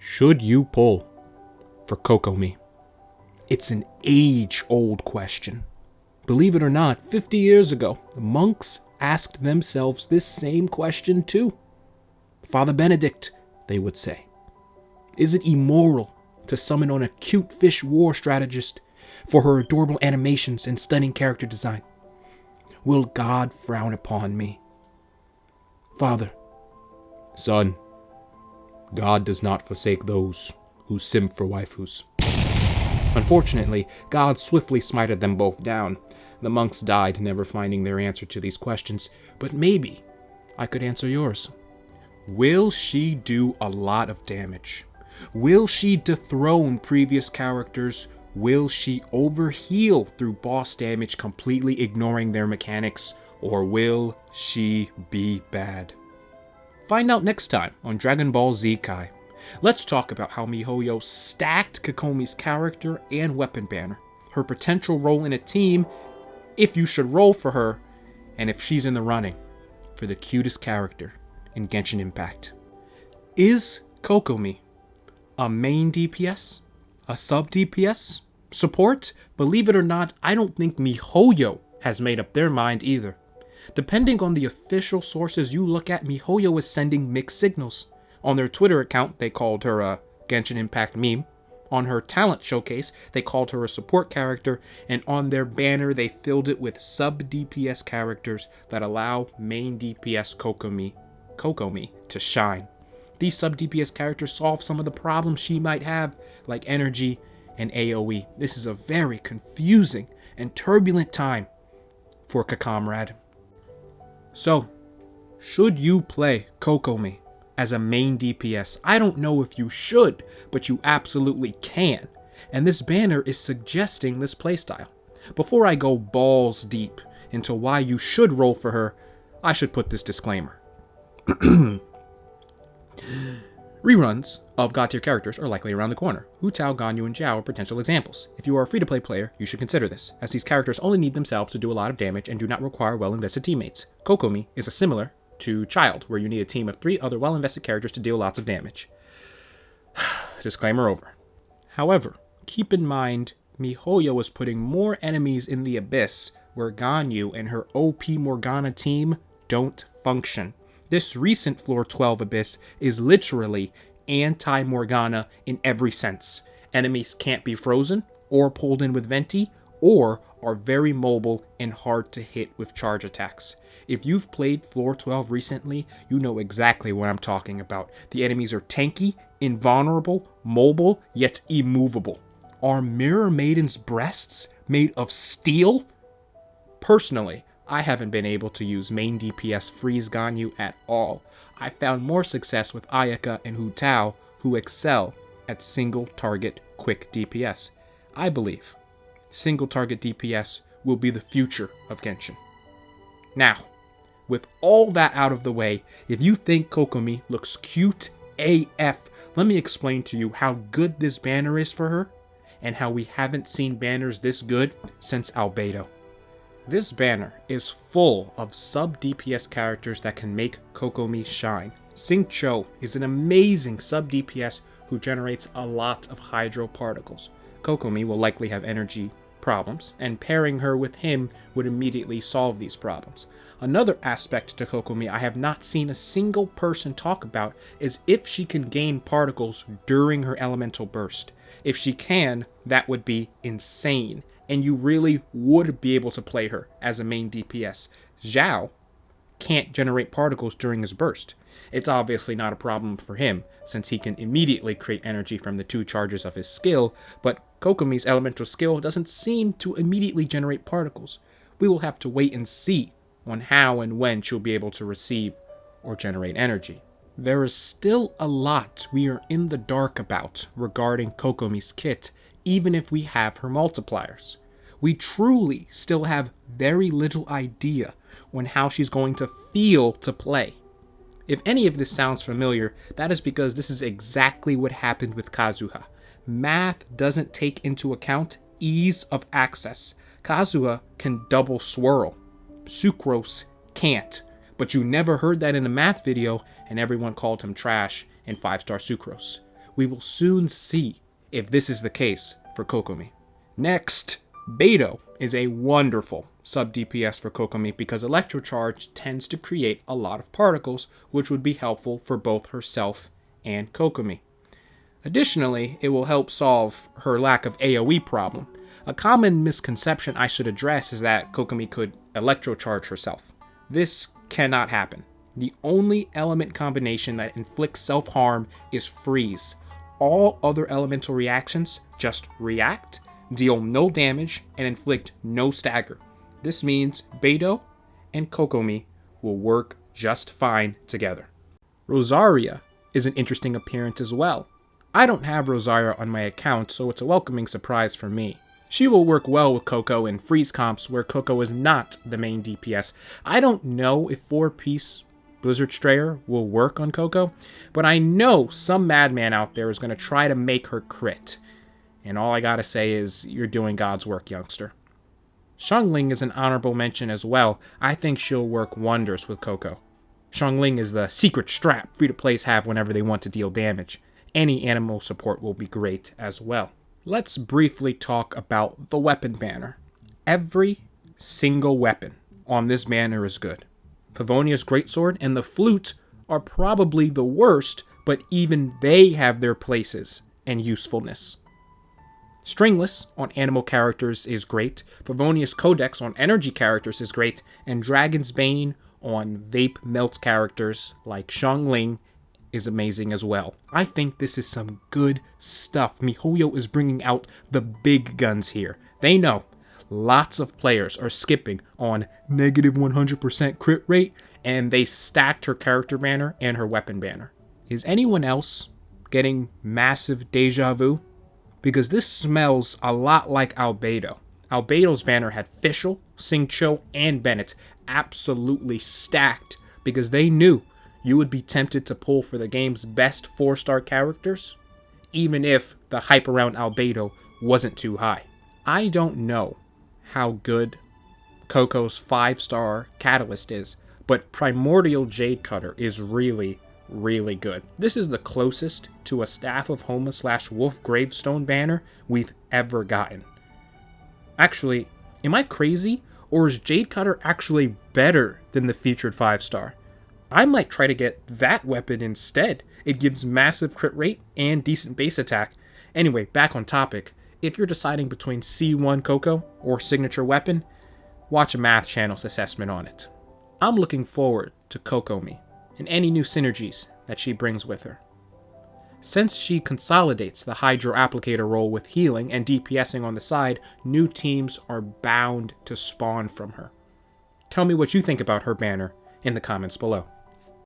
Should you pull for Kokomi? It's an age-old question. Believe it or not, 50 years ago, the monks asked themselves this same question too. Father Benedict, they would say, is it immoral to summon on a cute fish war strategist for her adorable animations and stunning character design? Will God frown upon me? Father, son, God does not forsake those who simp for waifus. Unfortunately, God swiftly smited them both down. The monks died, never finding their answer to these questions, but maybe I could answer yours. Will she do a lot of damage? Will she dethrone previous characters? Will she overheal through boss damage, completely ignoring their mechanics? Or will she be bad? Find out next time on Dragon Ball Z Kai. Let's talk about how mihoyo stacked Kokomi's character and weapon banner, her potential role in a team, if you should roll for her, and if she's in the running for the cutest character in Genshin Impact. Is Kokomi a main DPS? A sub DPS? Support? Believe it or not, I don't think mihoyo has made up their mind either. Depending on the official sources you look at, mihoyo is sending mixed signals. On their Twitter account, they called her a Genshin Impact meme. On her talent showcase, they called her a support character. And on their banner, they filled it with sub-DPS characters that allow main DPS Kokomi to shine. These sub-DPS characters solve some of the problems she might have, like energy and AoE. This is a very confusing and turbulent time for Kakamrad. So, should you play Kokomi as a main DPS? I don't know if you should, but you absolutely can. And this banner is suggesting this playstyle. Before I go balls deep into why you should roll for her, I should put this disclaimer. Reruns of God-tier characters are likely around the corner. Hu Tao, Ganyu, and Zhao are potential examples. If you are a free-to-play player, you should consider this, as these characters only need themselves to do a lot of damage and do not require well-invested teammates. Kokomi is similar to Child, where you need a team of 3 other well-invested characters to deal lots of damage. Disclaimer over. However, keep in mind, mihoyo is putting more enemies in the Abyss, where Ganyu and her OP Morgana team don't function. This recent Floor 12 Abyss is literally anti-Morgana in every sense. Enemies can't be frozen, or pulled in with Venti, or are very mobile and hard to hit with charge attacks. If you've played Floor 12 recently, you know exactly what I'm talking about. The enemies are tanky, invulnerable, mobile, yet immovable. Are Mirror Maiden's breasts made of steel? Personally, I haven't been able to use main DPS Freeze Ganyu at all. I found more success with Ayaka and Hu Tao, who excel at single target quick DPS. I believe single target DPS will be the future of Genshin. Now, with all that out of the way, if you think Kokomi looks cute AF, let me explain to you how good this banner is for her, and how we haven't seen banners this good since Albedo. This banner is full of sub-DPS characters that can make Kokomi shine. Xingqiu is an amazing sub-DPS who generates a lot of hydro particles. Kokomi will likely have energy problems, and pairing her with him would immediately solve these problems. Another aspect to Kokomi I have not seen a single person talk about is if she can gain particles during her elemental burst. If she can, that would be insane, and you really would be able to play her as a main DPS. Zhao can't generate particles during his burst. It's obviously not a problem for him, since he can immediately create energy from the 2 charges of his skill, but Kokomi's elemental skill doesn't seem to immediately generate particles. We will have to wait and see on how and when she'll be able to receive or generate energy. There is still a lot we are in the dark about regarding Kokomi's kit, even if we have her multipliers. We truly still have very little idea on how she's going to feel to play. If any of this sounds familiar, that is because this is exactly what happened with Kazuha. Math doesn't take into account ease of access. Kazuha can double swirl. Sucrose can't. But you never heard that in a math video, and everyone called him trash in 5-star Sucrose. We will soon see if this is the case for Kokomi. Next, Beidou is a wonderful sub DPS for Kokomi because Electrocharge tends to create a lot of particles, which would be helpful for both herself and Kokomi. Additionally, it will help solve her lack of AoE problem. A common misconception I should address is that Kokomi could Electrocharge herself. This cannot happen. The only element combination that inflicts self-harm is Freeze. All other elemental reactions just react, deal no damage, and inflict no stagger. This means Beidou and Kokomi will work just fine together. Rosaria is an interesting appearance as well. I don't have Rosaria on my account, so it's a welcoming surprise for me. She will work well with Coco in freeze comps where Coco is not the main DPS. I don't know if 4-piece Blizzard Strayer will work on Coco, but I know some madman out there is going to try to make her crit. And all I gotta say is, you're doing God's work, youngster. Xiangling is an honorable mention as well. I think she'll work wonders with Coco. Xiangling is the secret strap free-to-plays have whenever they want to deal damage. Any animal support will be great as well. Let's briefly talk about the weapon banner. Every single weapon on this banner is good. Favonia's Greatsword and the Flute are probably the worst, but even they have their places and usefulness. Stringless on animal characters is great, Favonia's Codex on energy characters is great, and Dragon's Bane on vape melt characters like Xiangling is amazing as well. I think this is some good stuff. mihoyo is bringing out the big guns here. They know lots of players are skipping on negative 100% crit rate, and they stacked her character banner and her weapon banner. Is anyone else getting massive deja vu? Because this smells a lot like Albedo. Albedo's banner had Fischl, Xingqiu, and Bennett absolutely stacked because they knew you would be tempted to pull for the game's best 4-star characters, even if the hype around Albedo wasn't too high. I don't know how good Coco's 5-star Catalyst is, but Primordial Jade Cutter is really good. This is the closest to a Staff of Homa/Wolf Gravestone banner we've ever gotten. Actually, am I crazy, or is Jade Cutter actually better than the featured 5-star? I might try to get that weapon instead. It gives massive crit rate and decent base attack. Anyway, back on topic. If you're deciding between C1 Coco or signature weapon, watch a Math Channel's assessment on it. I'm looking forward to Kokomi and any new synergies that she brings with her. Since she consolidates the Hydro Applicator role with healing and DPSing on the side, new teams are bound to spawn from her. Tell me what you think about her banner in the comments below.